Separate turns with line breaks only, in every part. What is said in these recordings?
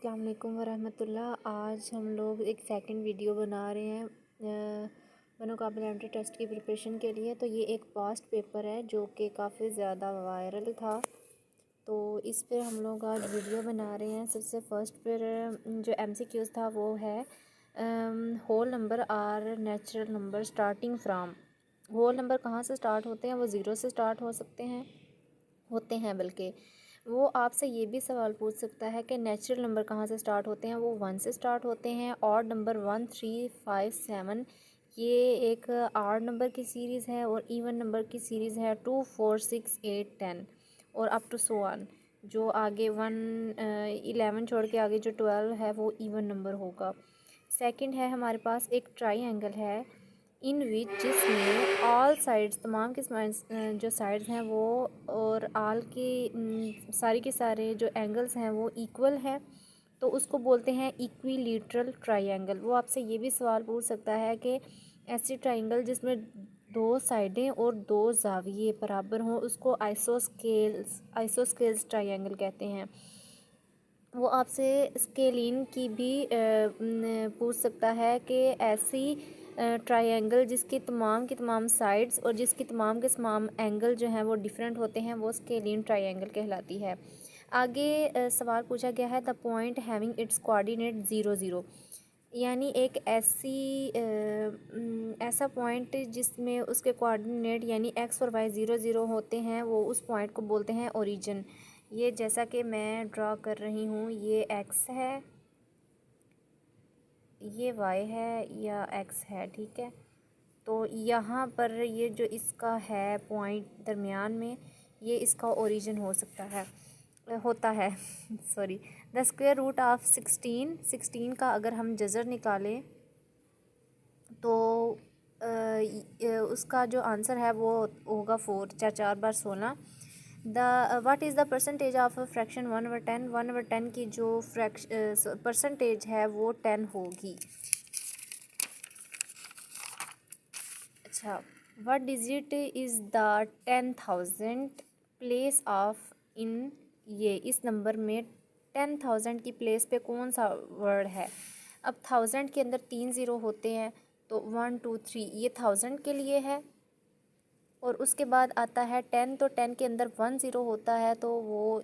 अस्सलाम वालेकुम वरहमतुल्लाह। आज हम लोग एक सेकंड वीडियो बना रहे हैं मनोकाबिल एंट्री टेस्ट की प्रिपरेशन के लिए। तो ये एक पास्ट पेपर है जो कि काफ़ी ज़्यादा वायरल था, तो इस पर हम लोग आज वीडियो बना रहे हैं। सबसे फर्स्ट पर जो MCQs था वो है whole number are natural number starting from. Whole number कहाँ से स्टार्ट होते हैं? वो ज़ीरो से स्टार्ट होते हैं बल्कि वो आपसे ये भी सवाल पूछ सकता है कि नेचुरल नंबर कहाँ से स्टार्ट होते हैं। वो 1 से स्टार्ट होते हैं। ऑड नंबर 1, 3, 5, 7 ये एक आड नंबर की सीरीज़ है, और इवन नंबर की सीरीज़ है 2, 4, 6, 8, 10 और अप टू सो ऑन। जो आगे 11 छोड़ के आगे जो 12 है वो इवन नंबर होगा। सेकंड है हमारे पास एक ट्राइंगल है इन विच जिसमें ऑल साइड्स तमाम के जो साइड्स हैं वो और आल की सारी के सारे जो एंगल्स हैं वो इक्वल है, तो उसको बोलते हैं इक्विलेटरल ट्राइंगल। वो आपसे ये भी सवाल पूछ सकता है कि ऐसी ट्राइंगल जिसमें दो साइडें और दो जाविये बराबर हों उसको आइसोस्केल्स ट्राइंगल कहते हैं। वो आपसे स्केलिन की भी पूछ सकता है कि ऐसी ट्रायंगल जिसकी तमाम की तमाम साइड्स और जिसकी तमाम के तमाम एंगल जो हैं वो डिफरेंट होते हैं वो स्केलिन ट्रायंगल कहलाती है। आगे सवाल पूछा गया है the point having its coordinate 0, 0, यानी एक ऐसा पॉइंट जिसमें उसके कोऑर्डिनेट यानी x और y 0, 0 होते हैं, वो उस पॉइंट को बोलते हैं ओरिजिन। ये जैसा कि मैं ड्रा कर रही हूँ, ये x है, ये y है या x है, ठीक है। तो यहाँ पर ये जो इसका है पॉइंट दरमियान में, ये इसका ओरिजिन होता है sorry. The square root of 16 का अगर हम जज़र निकालें तो उसका जो आंसर है वो होगा 4, 4 4 बार 16। What is the percentage of fraction 1/10? 1/10 की जो परसेंटेज है वो 10 होगी। अच्छा, what digit is the 10,000 place of in? ये इस नंबर में 10,000 की प्लेस पे कौन सा वर्ड है? अब 1000 के अंदर 3 ज़ीरो होते हैं, तो 1, 2, 3 ये 1000 के लिए है, और उसके बाद आता है 10, तो 10 के अंदर 1 ज़ीरो होता है, तो वो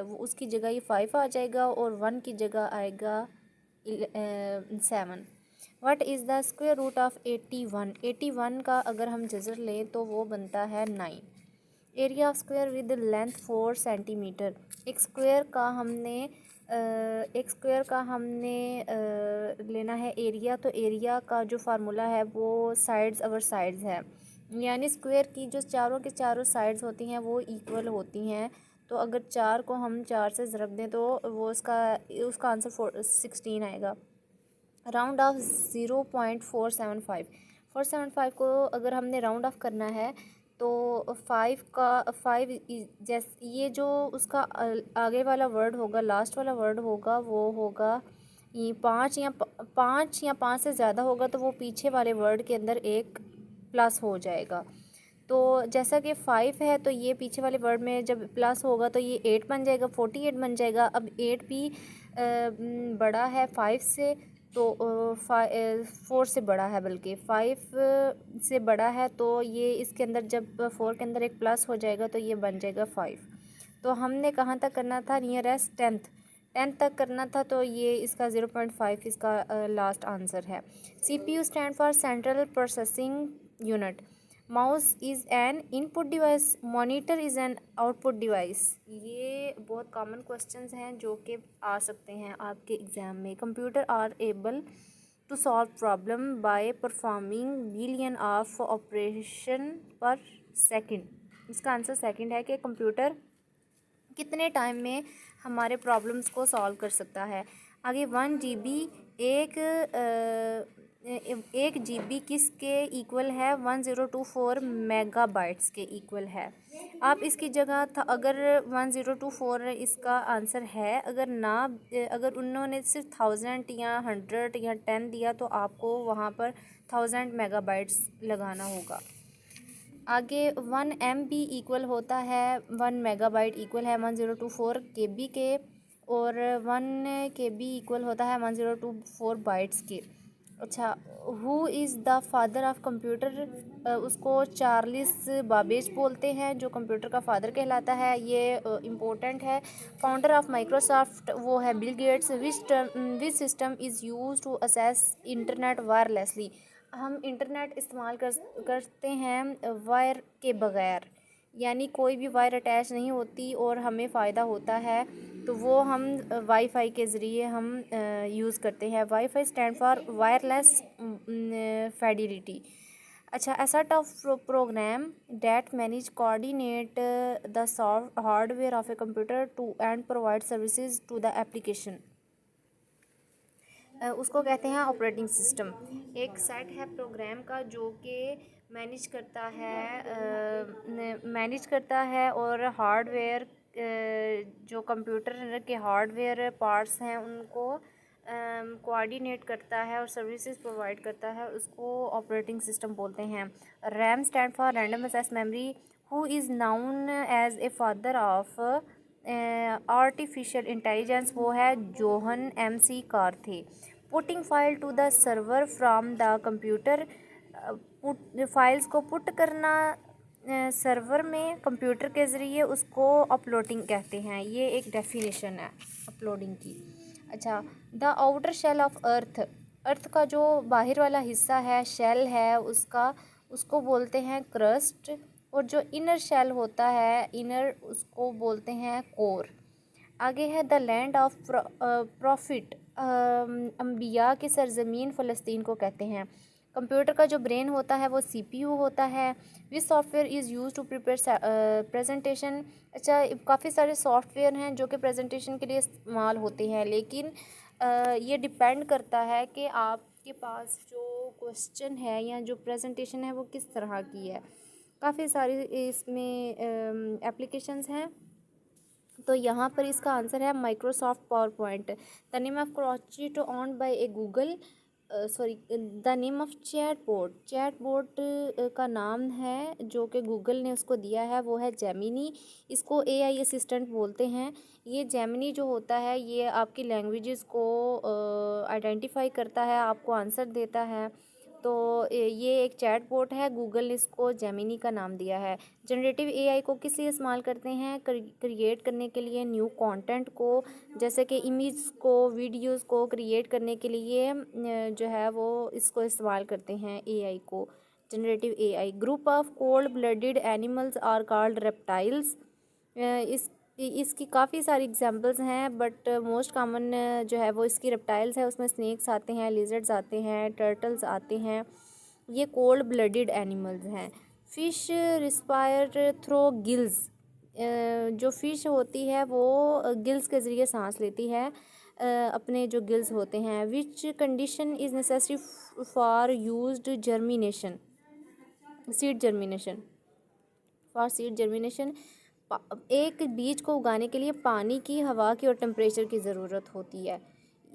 वो उसकी जगह ये 5 आ जाएगा और 1 की जगह आएगा 7। What is the square root of 81? 81 का अगर हम जज़र लें तो वो बनता है 9। Area of square with length 4 centimetre. एक स्क्वायर का हमने लेना है एरिया, तो एरिया का जो फार्मूला है वो साइड्स ओवर साइड्स है, यानी स्क्वायर की जो चारों के चारों साइड्स होती हैं वो इक्वल होती हैं। तो अगर 4 को हम 4 से ज़रब दें तो वो उसका आंसर 16 आएगा। Round of 0.475। 475 को अगर हमने राउंड ऑफ करना है तो 5 जैसे ये जो उसका आगे वाला वर्ड होगा, लास्ट वाला वर्ड होगा, वो होगा ये 5 या 5 से ज़्यादा होगा तो वो पीछे वाले वर्ड के अंदर एक प्लस हो जाएगा। तो जैसा कि 5 है तो ये पीछे वाले वर्ड में जब प्लस होगा तो ये 8 बन जाएगा, 48 बन जाएगा। अब 8 भी बड़ा है 5 से, तो 4 से बड़ा है, बल्कि 5 से बड़ा है, तो ये इसके अंदर जब 4 के अंदर एक प्लस हो जाएगा तो ये बन जाएगा 5। तो हमने कहाँ तक करना था? नियरेस्ट 10th तक करना था, तो ये इसका 0.5 इसका लास्ट आंसर है। CPU stand for central processing unit. Mouse is an input device, monitor is an output device. ये बहुत कॉमन क्वेश्चंस हैं जो कि आ सकते हैं आपके एग्ज़ाम में। Computer are able to solve problem by performing billion of operation per second. इसका आंसर सेकंड है कि कंप्यूटर कितने टाइम में हमारे प्रॉब्लम्स को सॉल्व कर सकता है। आगे 1 GB एक GB किसके इक्वल है? 1024 मेगाबाइट्स के इक्वल है। आप इसकी जगह था अगर 1024 इसका आंसर है, अगर उन्होंने सिर्फ 1000 या 100 या 10 दिया तो आपको वहाँ पर 1000 मेगाबाइट्स लगाना होगा। आगे 1 MB इक्वल होता है 1 मेगाबाइट इक्वल है 1024 KB के। और 1 KB इक्वल होता है 1024 बाइट्स के। अच्छा, who is the father of computer, उसको चार्ल्स बाबेज बोलते हैं, जो कंप्यूटर का फादर कहलाता है। ये इम्पोर्टेंट है। फाउंडर ऑफ माइक्रोसॉफ्ट वो है Bill Gates. Which system is use to assess internet wirelessly, हम इंटरनेट इस्तेमाल करते हैं वायर के बगैर, यानी कोई भी वायर अटैच नहीं होती और हमें फ़ायदा होता है, तो वो हम वाईफाई के ज़रिए हम यूज़ करते हैं। WiFi stand for wireless fidelity. अच्छा, a set of program that manage coordinate the soft hardware of a computer to and provide services to the application, उसको कहते हैं ऑपरेटिंग सिस्टम। एक सेट है प्रोग्राम का जो कि मैनेज करता है और हार्डवेयर, जो कंप्यूटर के हार्डवेयर पार्ट्स हैं उनको कोऑर्डिनेट करता है और सर्विसेज प्रोवाइड करता है, उसको ऑपरेटिंग सिस्टम बोलते हैं। RAM stand for random access memory. Who is known as a father of artificial intelligence, वो है John MC Carthy. Putting file to the server from the computer, files को put करना server में computer के ज़रिए, उसको अपलोडिंग कहते हैं। ये एक डेफिनेशन है अपलोडिंग की। अच्छा, the outer shell of earth, earth का जो बाहर वाला हिस्सा है, शेल है उसको बोलते हैं क्रस्ट, और जो इनर शेल होता है, इनर, उसको बोलते हैं कोर। आगे है द लैंड ऑफ प्रॉफिट, अम्बिया की सरजमीन फ़लस्तीन को कहते हैं। कंप्यूटर का जो ब्रेन होता है वो CPU होता है। Which software is use to prepare presentation. अच्छा, काफ़ी सारे सॉफ्टवेयर हैं जो कि प्रेजेंटेशन के लिए इस्तेमाल होते हैं, लेकिन ये डिपेंड करता है कि आपके पास जो क्वेश्चन है या जो प्रेजेंटेशन है वो किस तरह की है। काफ़ी सारी इसमें एप्लीकेशंस हैं, तो यहाँ पर इसका आंसर है Microsoft power point. The name of project on by a Google, the name of chat bot का नाम है जो कि गूगल ने उसको दिया है, वो है जेमिनी। इसको AI असिस्टेंट बोलते हैं। ये जेमिनी जो होता है ये आपकी लैंग्वेजेस को आइडेंटिफाई करता है, आपको आंसर देता है। तो ये एक चैट बोट है, गूगल ने इसको जेमिनी का नाम दिया है। जनरेटिव AI को किस लिए इस्तेमाल करते हैं? क्रिएट करने के लिए न्यू कंटेंट को, जैसे कि इमेज को, वीडियोस को क्रिएट करने के लिए जो है वो इसको इस्तेमाल करते हैं AI को। Generative AI। Group of cold blooded animals are called reptiles. इसकी काफ़ी सारी एग्जांपल्स हैं, बट मोस्ट कॉमन जो है वो इसकी रेप्टाइल्स है। उसमें स्नेक्स आते हैं, लिजर्ड्स आते हैं, टर्टल्स आते हैं। ये कोल्ड ब्लडेड एनिमल्स हैं। फ़िश रिस्पायर थ्रो गिल्स, जो फ़िश होती है वो गिल्स के ज़रिए सांस लेती है, अपने जो गिल्स होते हैं। Which condition is necessary for used germination, seed germination, for seed germination. एक बीज को उगाने के लिए पानी की, हवा की और टेम्परेचर की ज़रूरत होती है,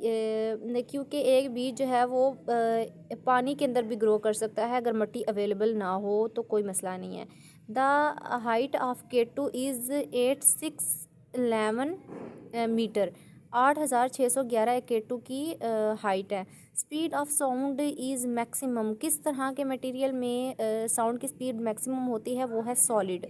क्योंकि एक बीज जो है वो पानी के अंदर भी ग्रो कर सकता है, अगर मिट्टी अवेलेबल ना हो तो कोई मसला नहीं है। The height of K2 is 8611 meter, 8611 K2 की हाइट है। Speed of sound is maximum, किस तरह के मटेरियल में साउंड की स्पीड मैक्सिमम होती है? वो है सॉलिड।